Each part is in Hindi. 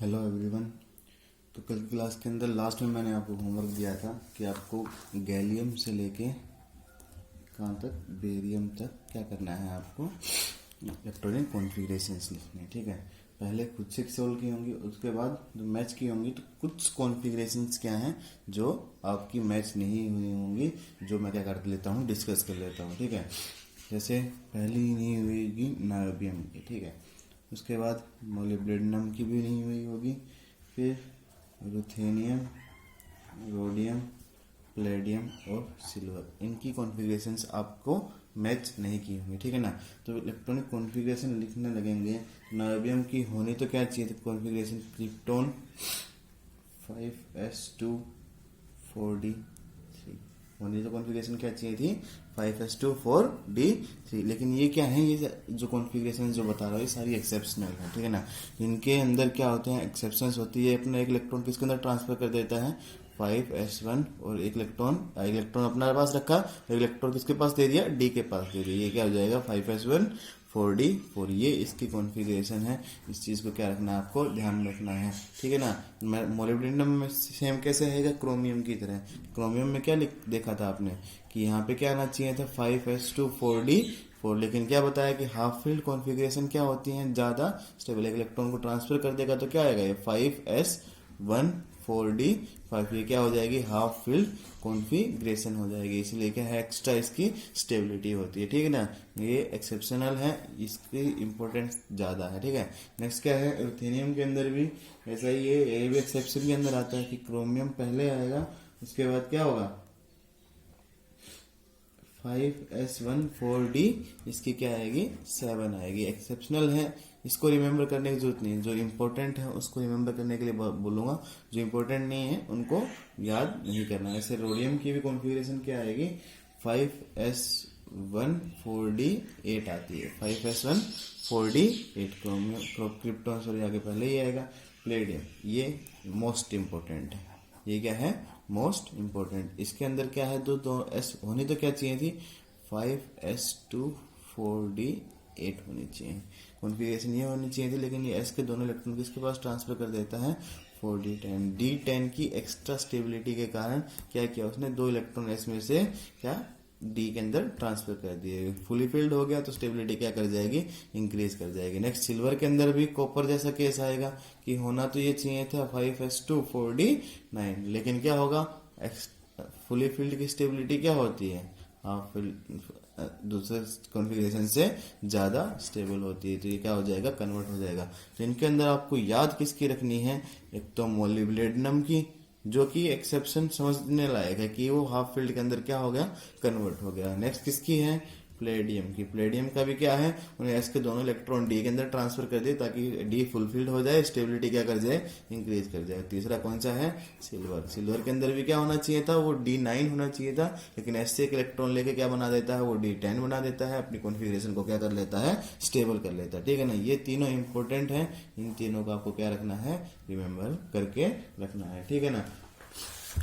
Hello everyone. तो कल की क्लास के अंदर लास्ट में मैंने आपको होमवर्क दिया था कि आपको गैलियम से लेके कहाँ तक, बेरियम तक क्या करना है, आपको इलेक्ट्रॉनिक कॉन्फ़िगरेशंस लिखनी है। ठीक है, पहले खुद से सोल्व की होंगी, उसके बाद जो मैच की होंगी तो कुछ कॉन्फ़िगरेशंस क्या हैं जो आपकी मैच नहीं हुई होंगी, जो मैं क्या कर लेता हूँ, डिस्कस कर लेता हूँ। ठीक है, जैसे पहली नहीं हुईगी नायोबियम की। ठीक है, उसके बाद मोलिब्डेनम की भी नहीं हुई होगी, फिर रुथेनियम, रोडियम, प्लेडियम और सिल्वर, इनकी कॉन्फ़िगरेशंस आपको मैच नहीं की होंगी। ठीक है ना। तो इलेक्ट्रॉनिक कॉन्फ़िगरेशन लिखने लगेंगे। नायोबियम की होनी तो क्या चाहिए थी कॉन्फ़िगरेशन, क्रिप्टोन 5s2 4d3 होनी तो कॉन्फ़िगरेशन क्या चाहिए थी 5s2 4d3। लेकिन ये क्या है, ये जो कॉन्फ़िगरेशन जो बता रहा हूँ ये सारी एक्सेप्शनल है। ठीक है ना, इनके अंदर क्या होते हैं, एक्सेप्शंस होती है। अपना एक इलेक्ट्रॉन किसके अंदर ट्रांसफर कर देता है 5s1, और एक इलेक्ट्रॉन अपने पास रखा, एक इलेक्ट्रॉन किसके पास दे दिया, डी के पास दे दिया। ये क्या हो जाएगा 5s1 4d4। ये इसकी कॉन्फ़िगरेशन है। इस चीज़ को क्या रखना है, आपको ध्यान में रखना है। ठीक है ना। मोलिब्डेनम में सेम कैसे रहेगा, क्रोमियम की तरह। क्रोमियम में क्या देखा था आपने कि यहाँ पे क्या आना चाहिए था 5s2 4d4, लेकिन क्या बताया कि हाफ फील्ड कॉन्फ़िगरेशन क्या होती है, ज़्यादा स्टेबल। एक इलेक्ट्रॉन को ट्रांसफर कर देगा तो क्या आएगा, ये 5s1 4d5, ये क्या हो जाएगी, हाफ फील्ड कॉन्फ़िगरेशन हो जाएगी। इसलिए क्या है, एक्स्ट्रा इसकी स्टेबिलिटी होती है। ठीक है ना, ये एक्सेप्शनल है, इसकी इम्पोर्टेंस ज़्यादा है। ठीक है, नेक्स्ट क्या है, रुथेनियम के अंदर भी ऐसा ही है, ये भी एक्सेप्शन के अंदर आता है कि क्रोमियम पहले आएगा, उसके बाद क्या होगा 5s1 4d, इसकी क्या आएगी 7 आएगी। एक्सेप्शनल है, इसको रिमेंबर करने की जरूरत नहीं है। जो इम्पोर्टेंट है उसको रिमेंबर करने के लिए बोलूंगा, जो इम्पोर्टेंट नहीं है उनको याद नहीं करना। ऐसे रोडियम की भी कॉन्फ़िगरेशन क्या आएगी 5s1 4d8 आती है, 5s1 4d8। क्रिप्टॉन सॉरी आगे पहले ही आएगा। प्लेडियम ये मोस्ट इम्पोर्टेंट है, ये क्या है मोस्ट इम्पोर्टेंट। इसके अंदर क्या है, दो एस होनी तो क्या चाहिए थी 5s2 4d8 होनी चाहिए, कॉन्फ़िगरेशन ये होनी चाहिए थी। लेकिन ये एस के दोनों इलेक्ट्रॉन किसके पास ट्रांसफर कर देता है 4d10। d10 की एक्स्ट्रा स्टेबिलिटी के कारण क्या किया उसने, दो इलेक्ट्रॉन एस में से क्या डी के अंदर ट्रांसफर कर दिए। फुली फिल्ड हो गया तो स्टेबिलिटी क्या कर जाएगी, इंक्रीज कर जाएगी। नेक्स्ट सिल्वर के अंदर भी कॉपर जैसा केस आएगा कि होना तो ये चाहिए था 5s2 4d9, लेकिन क्या होगा, फुली फिल्ड की स्टेबिलिटी क्या होती है, हाफ फील्ड दूसरे कॉन्फ़िगरेशन से ज़्यादा स्टेबल होती है, तो ये क्या हो जाएगा, कन्वर्ट हो जाएगा। तो इनके अंदर आपको याद किसकी रखनी है, एक तो मोलिब्डेनम की, जो कि एक्सेप्शन समझने लायक है कि वो हाफ फील्ड के अंदर क्या हो गया, कन्वर्ट हो गया। नेक्स्ट किसकी है, प्लेडियम की। प्लेडियम का भी क्या है, उन्हें एस के दोनों इलेक्ट्रॉन डी के अंदर ट्रांसफर कर दिए ताकि डी फुलफिल्ड हो जाए, स्टेबिलिटी क्या कर जाए, इंक्रीज कर जाए। तीसरा कौन सा है, सिल्वर। सिल्वर के अंदर भी क्या होना चाहिए था, वो D9 होना चाहिए था, लेकिन एस से एक इलेक्ट्रॉन लेके क्या बना देता है, वो D10 बना देता है, अपनी कॉन्फ़िगरेशन को क्या कर लेता है, स्टेबल कर लेता है। ठीक है ना, ये तीनों इंपॉर्टेंट है, इन तीनों को आपको क्या रखना है, रिमेम्बर करके रखना है। ठीक है ना।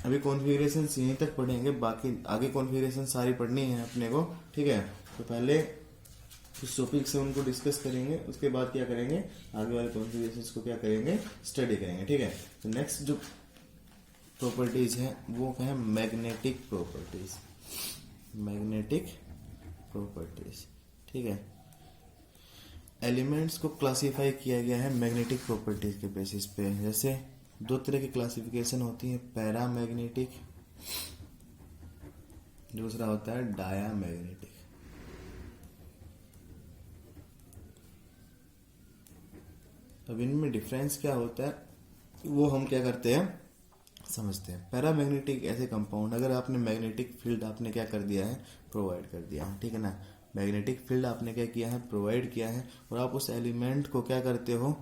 अभी कॉन्फ़िगरेशन यहीं तक पढ़ेंगे, बाकी आगे कॉन्फ़िगरेशन सारी पढ़नी है अपने को। ठीक है, तो पहले इस टॉपिक से उनको डिस्कस करेंगे, उसके बाद क्या करेंगे, आगे वाले कॉन्फ़िगरेशंस को क्या करेंगे, स्टडी करेंगे। ठीक है, तो नेक्स्ट जो प्रॉपर्टीज है वो क्या है, मैग्नेटिक प्रॉपर्टीज। मैग्नेटिक प्रॉपर्टीज, ठीक है। एलिमेंट्स को क्लासिफाई किया गया है मैग्नेटिक प्रॉपर्टीज के बेसिस पे। जैसे दो तरह की क्लासिफिकेशन होती है, पैरामैग्नेटिक, दूसरा होता है डायामैग्नेटिक। अब इनमें डिफरेंस क्या होता है वो हम क्या करते हैं, समझते हैं। पैरामैग्नेटिक ऐसे कंपाउंड, अगर आपने मैग्नेटिक फील्ड आपने क्या कर दिया है, प्रोवाइड कर दिया है। ठीक है ना, मैग्नेटिक फील्ड आपने क्या किया है, प्रोवाइड किया है, और आप उस एलिमेंट को क्या करते हो,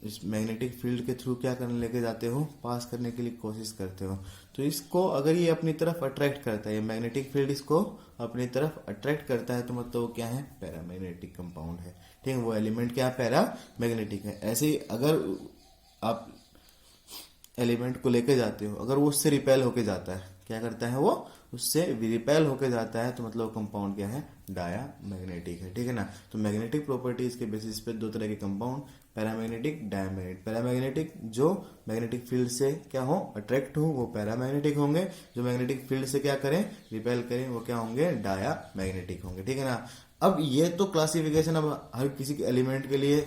इस मैग्नेटिक फील्ड के थ्रू क्या करने लेके जाते हो, पास करने के लिए कोशिश करते हो। तो इसको अगर ये अपनी तरफ अट्रैक्ट करता है, ये मैग्नेटिक फील्ड इसको अपनी तरफ अट्रैक्ट करता है, तो मतलब वो क्या है, पैरामैग्नेटिक कंपाउंड है। ठीक है, वो एलिमेंट क्या पैरामैग्नेटिक है। ऐसे ही अगर आप एलिमेंट को लेके जाते हो, अगर वो उससे रिपेल होके जाता है, क्या करता है वो, उससे रिपेल होके जाता है, तो मतलब कंपाउंड क्या है, डाया मैग्नेटिक है। ठीक है ना, तो मैग्नेटिक प्रॉपर्टीज के बेसिस पे दो तरह के कंपाउंड, पैरामैग्नेटिक, डायमैग्नेटिक। पैरामैग्नेटिक जो मैग्नेटिक फील्ड से क्या हो, अट्रैक्ट हो, वो पैरामैग्नेटिक होंगे। जो मैग्नेटिक फील्ड से क्या करें, रिपेल करें, वो क्या होंगे, डायामैग्नेटिक होंगे। ठीक है ना। अब ये तो क्लासिफिकेशन, अब हर किसी के एलिमेंट के लिए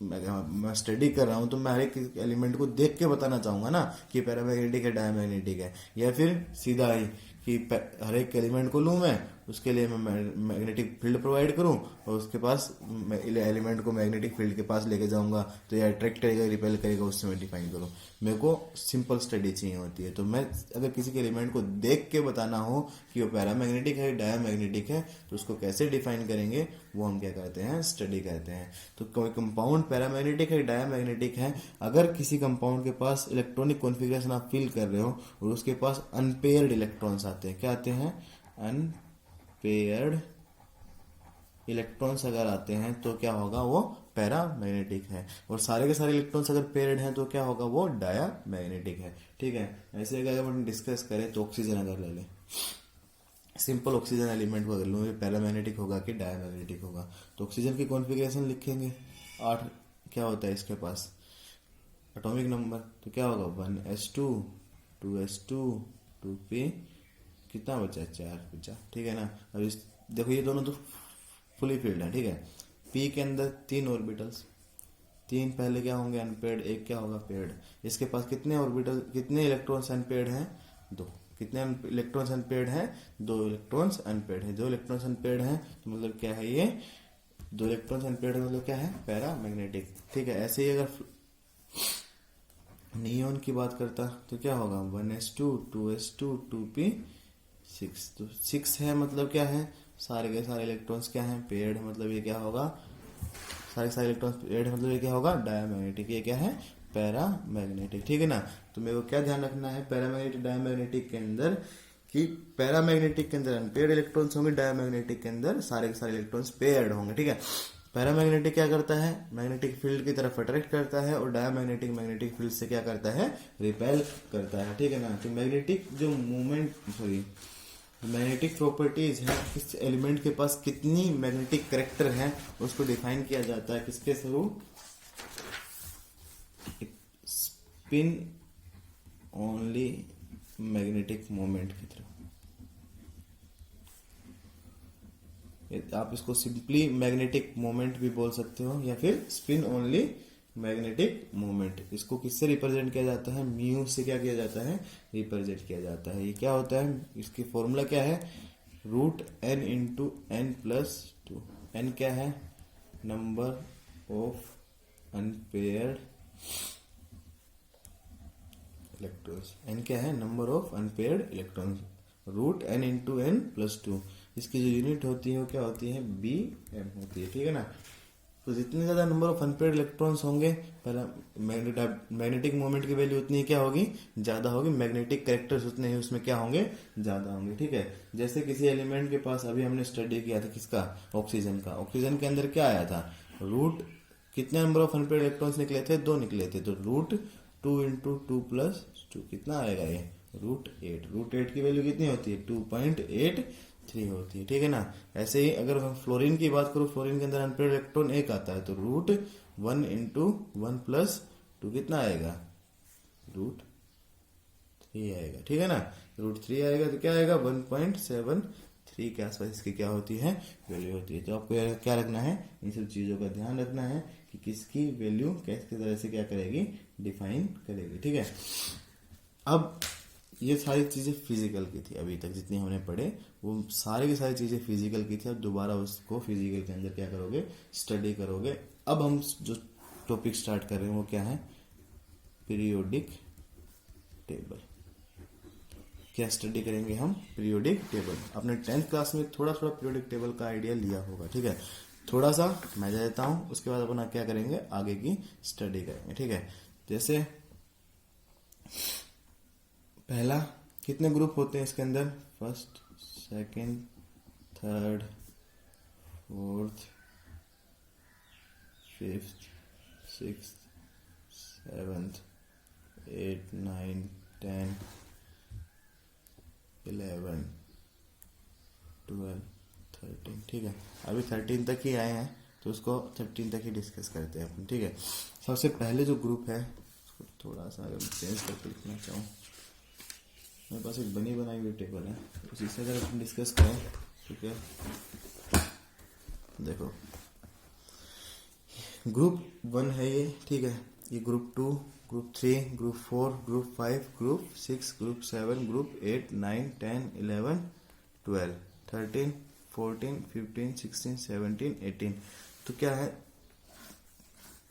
मैं स्टडी कर रहा हूं, तो मैं हर एक एलिमेंट को देख के बताना चाहूंगा ना कि पैरामैग्नेटिक है, डायमैग्नेटिक है, या फिर सीधा ही कि हर एक एलिमेंट को लूं मैं, उसके लिए मैं मैग्नेटिक फील्ड प्रोवाइड करूं और उसके पास एलिमेंट को मैग्नेटिक फील्ड के पास लेके जाऊंगा, तो ये अट्रैक्ट करेगा, रिपेल करेगा, उससे मैं डिफाइन करूं। मेरे को सिंपल स्टडी चाहिए होती है। तो मैं अगर किसी के एलिमेंट को देख के बताना हो कि वो पैरामैग्नेटिक है, डायमैग्नेटिक है, तो उसको कैसे डिफाइन करेंगे, वो हम क्या करते हैं, स्टडी करते हैं। तो कोई कंपाउंड पैरामैग्नेटिक है, डायमैग्नेटिक है, अगर किसी कंपाउंड के पास इलेक्ट्रॉनिक कॉन्फ़िगरेशन आप फील कर रहे हो और उसके पास अनपेयर्ड इलेक्ट्रॉन्स आते हैं, क्या आते हैं, अनपेयर्ड इलेक्ट्रॉन्स अगर आते हैं, तो क्या होगा, वो पैरामैग्नेटिक है। और सारे के सारे इलेक्ट्रॉन्स अगर पेयर्ड हैं, तो क्या होगा, वो डायामैग्नेटिक है। ठीक है। ऐसे अगर हम डिस्कस करें तो ऑक्सीजन अगर ले लें, सिंपल ऑक्सीजन एलिमेंट को अगर लूँ, ये पैरामैग्नेटिक होगा कि डायमैग्नेटिक होगा, तो ऑक्सीजन की कॉन्फ़िगरेशन लिखेंगे। 8 क्या होता है इसके पास, एटॉमिक नंबर, तो क्या होगा, 1s2 2s2 2p, कितना बचा, 4 बचा। ठीक है ना। अब इस देखो, ये दोनों तो फुली फील्ड है। ठीक है। पी के अंदर 3 ऑर्बिटल्स, 3 पहले क्या होंगे, अनपेयर्ड, एक क्या होगा, पेयर्ड। इसके पास कितने ऑर्बिटल, कितने इलेक्ट्रॉन्स अनपेयर्ड हैं, 2। कितने इलेक्ट्रॉन्स अनपेयर्ड हैं, 2 इलेक्ट्रॉन्स अनपेयर्ड है। 2 इलेक्ट्रॉन्स अनपेयर्ड हैं, तो मतलब क्या है, ये 2 इलेक्ट्रॉन्स अनपेयर्ड है, मतलब क्या है, पैरामैग्नेटिक। ठीक है। ऐसे ही अगर नियॉन की बात करता तो क्या होगा, 1s2 2s2 2p6, तो 6 है, मतलब क्या है, सारे के सारे इलेक्ट्रॉन्स क्या हैं, पेयर्ड, मतलब ये क्या होगा, सारे के सारे इलेक्ट्रॉन्स पेयर्ड, मतलब ये क्या होगा, डायमैग्नेटिक। ये क्या है, पैरामैग्नेटिक। ठीक है ना। तो मेरे को क्या ध्यान रखना है पैरामैग्नेटिक डायमैग्नेटिक के अंदर, कि पैरामैग्नेटिक के अंदर अनपेयर्ड इलेक्ट्रॉन्स होंगे, डायमैग्नेटिक के अंदर सारे के सारे इलेक्ट्रॉन्स पेयर्ड होंगे। ठीक है। पैरामैग्नेटिक क्या करता है, मैग्नेटिक फील्ड की तरफ अट्रैक्ट करता है, और डायमैग्नेटिक मैग्नेटिक फील्ड से क्या करता है, रिपेल करता है। ठीक है ना। तो मैग्नेटिक जो मूवमेंट, सॉरी, मैग्नेटिक प्रॉपर्टीज है, किस एलिमेंट के पास कितनी मैग्नेटिक करेक्टर है, उसको डिफाइन किया जाता है किसके through, spin only magnetic moment की थ्रू। आप इसको सिंपली मैग्नेटिक मोमेंट भी बोल सकते हो, या फिर स्पिन ओनली मैग्नेटिक मोमेंट। इसको किससे रिप्रेजेंट किया जाता है, म्यू से क्या किया जाता है, रिप्रेजेंट किया जाता है। ये क्या होता है, इसकी फॉर्मूला क्या है, √n into n plus 2। n क्या है, number of unpaired electrons. n क्या है, number of unpaired electrons, √n into n plus 2। इसकी जो यूनिट होती है वो क्या होती है, bm होती है। ठीक है ना। तो जितने ज्यादा नंबर ऑफ अनपेयर्ड इलेक्ट्रॉन्स होंगे, पहला मैग्नेटिक मोमेंट की वैल्यू उतनी क्या होगी, ज्यादा होगी। मैग्नेटिक कैरेक्टर्स उतने ही उसमें क्या होंगे, ज्यादा होंगे। ठीक है। जैसे किसी एलिमेंट के पास, अभी हमने स्टडी किया था किसका, ऑक्सीजन का। ऑक्सीजन के अंदर क्या आया था, रूट, कितने नंबर ऑफ अनपेयर्ड इलेक्ट्रॉन्स निकले थे, 2 निकले थे, तो √2 इंटू 2 प्लस 2 कितना आएगा, ये √8। √8 की वैल्यू कितनी होती है, 2.83 होती है। ठीक है ना। ऐसे ही अगर हम फ्लोरीन की बात करूं, फ्लोरीन के अंदर अनपेयर्ड इलेक्ट्रॉन 1 आता है, तो √1 इंटू 1 प्लस 2 कितना आएगा, √3 आएगा। ठीक है ना। √3 आएगा तो क्या आएगा, 1.73 के आसपास इसकी क्या होती है, वैल्यू होती है। तो आपको क्या रखना है, इन सब चीजों का ध्यान रखना है कि किसकी वैल्यू किस तरह से क्या करेगी, डिफाइन करेगी। ठीक है। अब ये सारी चीजें फिजिकल की थी, अभी तक जितनी हमने पढ़े वो सारी की सारी चीजें फिजिकल की थी। अब दोबारा उसको फिजिकल के अंदर क्या करोगे, स्टडी करोगे। अब हम जो टॉपिक स्टार्ट कर रहे हैं वो क्या है, पीरियोडिक टेबल। क्या स्टडी करेंगे हम, पीरियोडिक टेबल। अपने 10th क्लास में थोड़ा थोड़ा पीरियोडिक टेबल का आइडिया लिया होगा। ठीक है। थोड़ा सा मैं देता हूं, उसके बाद अपना क्या करेंगे, आगे की स्टडी करेंगे। ठीक है। जैसे पहला, कितने ग्रुप होते हैं इसके अंदर, first, second, third, fourth, fifth, sixth, seventh, 8, 9, 10, 11, 12, 13। ठीक है। अभी 13 तक ही आए हैं, तो उसको 13 तक ही डिस्कस करते हैं अपन, ठीक है। सबसे पहले जो ग्रुप है उसको थोड़ा सा अगर चेंज करके लिखना चाहूँ, मेरे पास एक बनी बनाई हुई टेबल है, उसी से अगर अपन डिस्कस करें, ठीक है। देखो ग्रुप 1 है ये, ठीक है। ये group 2, group 3, group 4, group 5, group 6, group 7, group 8, 9, 10, 11, 12, 13, 14, 15, 16, 17, 18। तो क्या है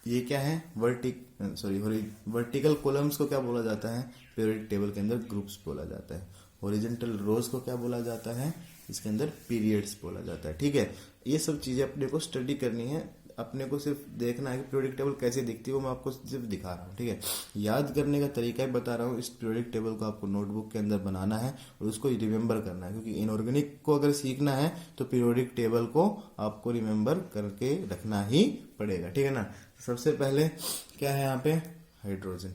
ये, क्या है वर्टिकल कॉलम्स को क्या बोला जाता है पीरियोडिक टेबल के अंदर? ग्रुप्स बोला जाता है। हॉरिजॉन्टल रोज को क्या बोला जाता है? इसके अंदर पीरियड्स बोला जाता है, ठीक है। ये सब चीजें अपने को स्टडी करनी है, अपने को सिर्फ देखना है कि पीरियोडिक टेबल कैसे दिखती है, वो मैं आपको सिर्फ दिखा रहा हूँ, ठीक है। याद करने का तरीका ही बता रहा हूँ। इस पीरियोडिक टेबल को आपको नोटबुक के अंदर बनाना है और उसको रिमेंबर करना है, क्योंकि इनऑर्गेनिक को अगर सीखना है तो पीरियोडिक टेबल को आपको रिमेंबर करके रखना ही पड़ेगा, ठीक है ना। सबसे पहले क्या है यहाँ पे? हाइड्रोजन।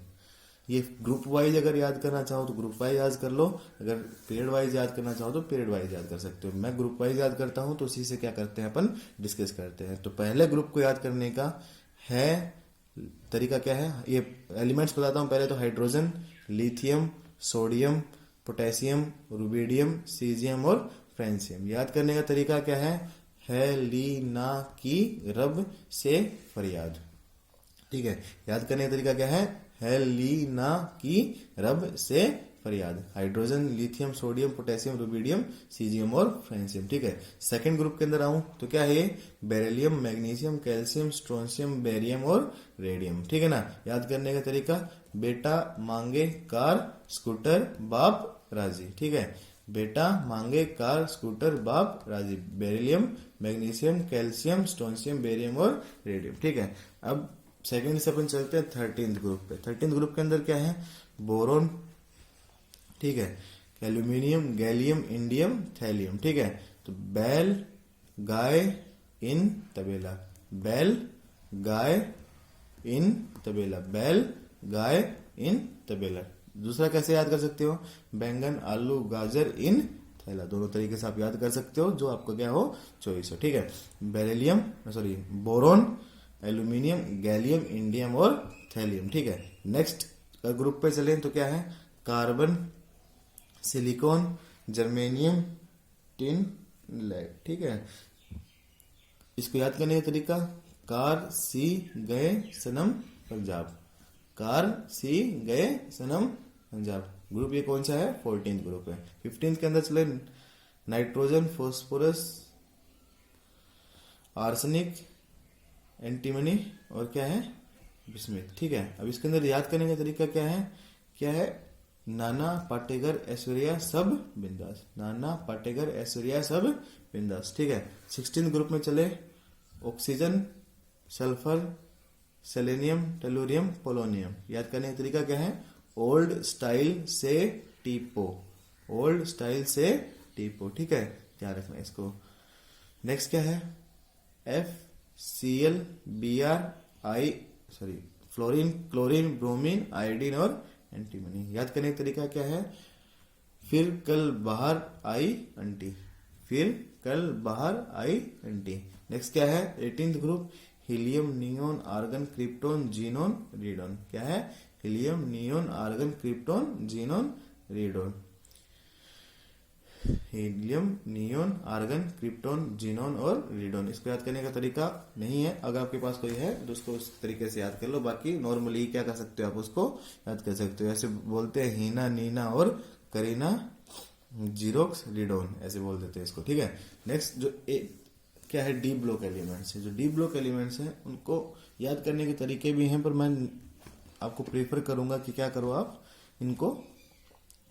ये ग्रुप वाइज अगर याद करना चाहो तो ग्रुप वाइज याद कर लो, अगर पीरियड वाइज याद करना चाहो तो पीरियड वाइज याद कर सकते हो। मैं ग्रुप वाइज याद करता हूं, तो उसी से क्या करते हैं अपन डिस्कस करते हैं। तो पहले ग्रुप को याद करने का है तरीका क्या है, ये एलिमेंट्स बताता हूं पहले। तो hydrogen, lithium, sodium, potassium, rubidium, caesium और फ्रेंशियम। याद करने का तरीका क्या है लीना की रब से फरियाद, ठीक है। याद करने का तरीका क्या है लीना की रब से फरियाद। Hydrogen, lithium, sodium, potassium, rubidium, caesium और फ्रेंशियम, ठीक है। सेकंड ग्रुप के अंदर आऊं तो क्या है? Beryllium, magnesium, calcium, strontium, barium और रेडियम, ठीक है ना। याद करने का तरीका बेटा मांगे कार स्कूटर बाप राजी, ठीक है। बेटा मांगे कार स्कूटर बाप राजी। Beryllium, magnesium, calcium, strontium, barium और रेडियम, ठीक है। अब सेकंड से अपन चलते हैं 13th ग्रुप पे। 13th ग्रुप के अंदर क्या है? बोरोन, ठीक है। एल्यूमिनियम, गैलियम, इंडियम, थैलियम, ठीक है। तो बैल गाय इन तबेला, बैल गाय इन तबेला, बैल गाय इन तबेला। दूसरा कैसे याद कर सकते हो? बैंगन, आलू, गाजर इन थैला। दोनों तरीके से आप याद कर सकते हो, जो आपको क्या हो चॉइस हो, ठीक है। Beryllium boron, aluminium, gallium, indium और थैलियम, ठीक है। नेक्स्ट ग्रुप पे चलें तो क्या है? Carbon, silicon, germanium, tin, lead, ठीक है। इसको याद करने का तरीका कार सी गए सनम पंजाब, कार सी गए सनम पंजाब। ग्रुप ये कौन सा है? 14th ग्रुप है। 15th के अंदर चले नाइट्रोजन, फास्फोरस, आर्सेनिक, एंटीमनी और क्या है? बिस्मिथ, ठीक है। अब इसके अंदर याद करने का तरीका क्या है? नाना पाटेकर ऐश्वर्या सब बिंदास, नाना पाटेकर ऐश्वर्या सब बिंदास, ठीक है। 16th ग्रुप में चले oxygen, sulphur, selenium, tellurium, polonium. याद करने का तरीका क्या है? ओल्ड स्टाइल से टीपो, ओल्ड स्टाइल से टीपो, ठीक है। ध्यान रखना इसको। नेक्स्ट क्या है? FCl, Br, fluorine, chlorine, bromine, iodine और एंटीमनी। याद करने का तरीका क्या है? फिर कल बाहर आई अंटी, फिर कल बाहर आई अंटी। नेक्स्ट क्या है? 18th group helium, neon, argon, krypton, xenon, radon. क्या है? Helium, neon, argon, krypton, xenon, radon. Helium, neon, argon, krypton, xenon और रेडोन। इसको याद करने का तरीका नहीं है, अगर आपके पास कोई है तो उसको उस तरीके से याद कर लो। बाकी नॉर्मली क्या कर सकते हो आप उसको याद कर सकते हो। ऐसे बोलते हैं हीना, नीना और करीना, जीरोक्स, रेडोन, ऐसे बोल देते हैं इसको, ठीक है। नेक्स्ट जो क्या है? डी ब्लॉक एलिमेंट्स है। जो डी ब्लॉक एलिमेंट्स हैं उनको याद करने के तरीके भी हैं, पर मैं आपको प्रेफर करूंगा कि क्या करो आप इनको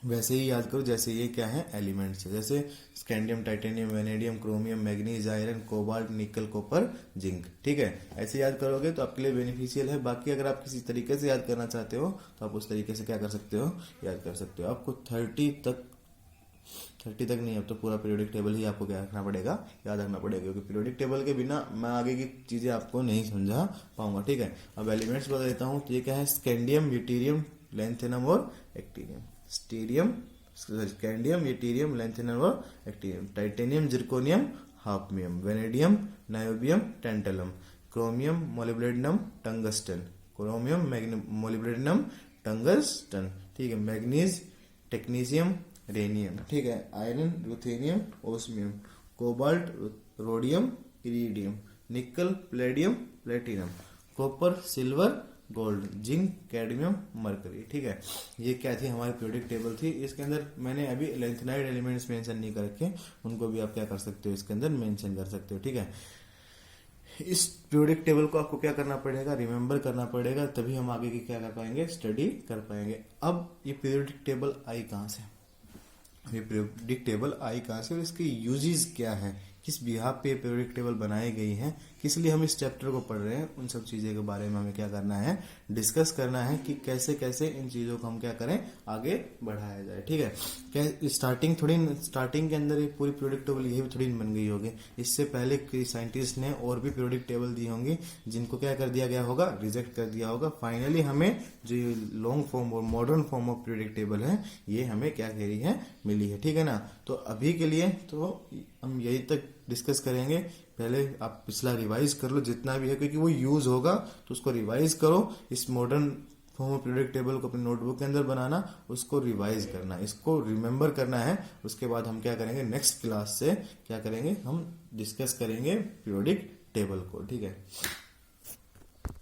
वैसे ही याद करो जैसे ये क्या है? एलिमेंट्स है। जैसे scandium, titanium, vanadium, chromium, manganese, iron, cobalt, निकल, कॉपर, जिंक, ठीक है। ऐसे याद करोगे तो आपके लिए बेनिफिशियल है। बाकी अगर आप किसी तरीके से याद करना चाहते हो तो आप उस तरीके से क्या कर सकते हो? याद कर सकते हो। आपको 30 तक नहीं, अब तो पूरा पीरियोडिक टेबल ही आपको क्या रखना पड़ेगा? याद रखना पड़ेगा, क्योंकि पीरियोडिक टेबल के बिना मैं आगे की चीजें आपको नहीं समझा पाऊंगा, ठीक है। अब एलिमेंट्स बता देता हूँ। तो ये क्या है? स्कैंडियम, यूटेरियम, लैंथेनम और एक्टीनियम। स्कैंडियम, यूटेरियम, लैंथेनम और actinium. Titanium, zirconium, hafnium, vanadium, niobium, tantalum, chromium, molybdenum, tungsten, chromium, molybdenum, tungsten, ठीक है, मैग्नीज, टेक्नीशियम, रेनियम, ठीक है, iron, ruthenium, osmium, cobalt, rhodium, iridium, nickel, palladium, platinum, copper, silver, gold, zinc, cadmium, mercury, ठीक है। ये क्या थी, हमारी पीरियोडिक टेबल थी। इसके अंदर मैंने अभी लेंथेनाइड एलिमेंट्स मेंशन नहीं कर रखे, उनको भी आप क्या कर सकते हो, इसके अंदर मेंशन कर सकते हो, ठीक है। इस पीरियोडिक टेबल को आपको क्या करना पड़ेगा, रिमेंबर करना पड़ेगा, तभी हम आगे की क्या कर पाएंगे, स्टडी कर पाएंगे। अब ये पीरियोडिक टेबल आई कहाँ से, ये पीरियोडिक टेबल आई कहाँ से और इसके यूजेस क्या है, किस बिहाफ पे पीरियोडिक टेबल बनाई गई है, किस लिए हम इस चैप्टर को पढ़ रहे हैं, उन सब चीज़ों के बारे में हमें क्या करना है, डिस्कस करना है कि कैसे कैसे इन चीज़ों को हम क्या करें, आगे बढ़ाया जाए, ठीक है। क्या स्टार्टिंग के अंदर ये पूरी पीरियोडिक टेबल यही थोड़ी बन गई होगी, इससे पहले कई साइंटिस्ट ने और भी पीरियोडिक टेबल दी होंगी, जिनको क्या कर दिया गया होगा, रिजेक्ट कर दिया होगा। फाइनली हमें जो लॉन्ग फॉर्म और modern form of periodic table है, ये हमें क्या करी है, मिली है, ठीक है ना। तो अभी के लिए तो हम यही तक डिस्कस करेंगे। पहले आप पिछला रिवाइज कर लो जितना भी है, क्योंकि वो यूज होगा, तो उसको रिवाइज करो। इस modern form of periodic table को अपनी नोटबुक के अंदर बनाना, उसको रिवाइज करना, इसको रिमेंबर करना है। उसके बाद हम क्या करेंगे, नेक्स्ट क्लास से क्या करेंगे, हम डिस्कस करेंगे पीरियोडिक टेबल को, ठीक है।